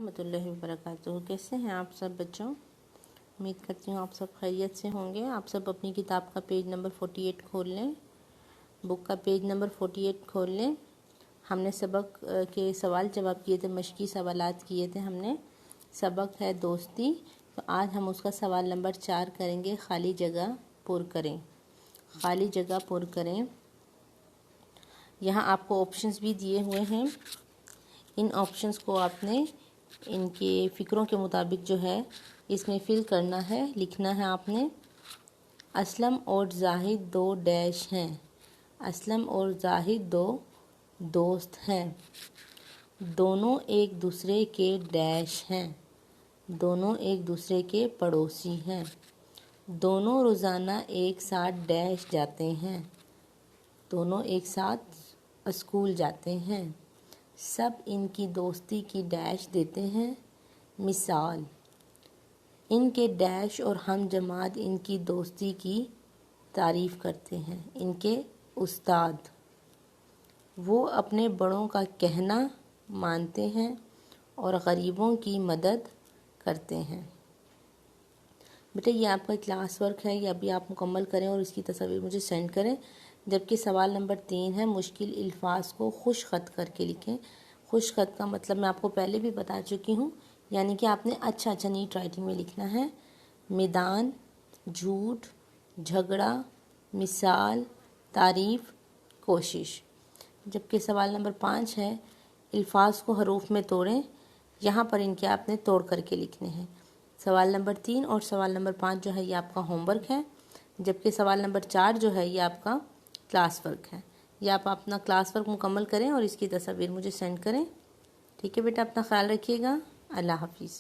रहमतुल्लाहि वबरकातुहू। कैसे हैं आप सब बच्चों? उम्मीद करती हूँ आप सब खैरियत से होंगे। आप सब अपनी किताब का पेज नंबर 48 खोल लें, बुक का पेज नंबर 48 खोल लें। हमने सबक के सवाल जवाब किए थे, मश्की सवालात किए थे हमने। सबक है दोस्ती, तो आज हम उसका सवाल नंबर 4 करेंगे। खाली जगह पुर करें। खाली जगह पुर करें। यहाँ आपको ऑप्शंस भी दिए हुए हैं। इन ऑप्शंस को आपने इनके फ़िक्रों के मुताबिक जो है इसमें फिल करना है, लिखना है आपने। असलम और जाहिद दो डैश हैं। असलम और जाहिद दो दोस्त हैं। दोनों एक दूसरे के डैश हैं। दोनों एक दूसरे के पड़ोसी हैं। दोनों रोज़ाना एक साथ डैश जाते हैं। दोनों एक साथ स्कूल जाते हैं। सब इनकी दोस्ती की डैश देते हैं मिसाल। इनके डैश और हम जमात इनकी दोस्ती की तारीफ़ करते हैं। इनके उस्ताद, वो अपने बड़ों का कहना मानते हैं और गरीबों की मदद करते हैं। बेटा ये आपका क्लास वर्क है, ये अभी आप मुकम्मल करें और इसकी तस्वीर मुझे सेंड करें। जबकि सवाल नंबर 3 है, मुश्किल अल्फाज को खुश ख़त करके लिखें। खुश ख़त का मतलब मैं आपको पहले भी बता चुकी हूँ, यानी कि आपने अच्छा नीट राइटिंग में लिखना है। मैदान, झूठ, झगड़ा, मिसाल, तारीफ़, कोशिश। जबकि सवाल नंबर 5 है, अल्फाज को हरूफ में तोड़ें। यहाँ पर इनके आपने तोड़ करके लिखने हैं। सवाल नंबर 3 और सवाल नंबर 5 जो है ये आपका होमवर्क है। जबकि सवाल नंबर 4 जो है ये आपका क्लास वर्क है। ये आप अपना क्लास वर्क मुकम्मल करें और इसकी तस्वीर मुझे सेंड करें। ठीक है बेटा, अपना ख्याल रखिएगा। अल्लाह हाफिज़।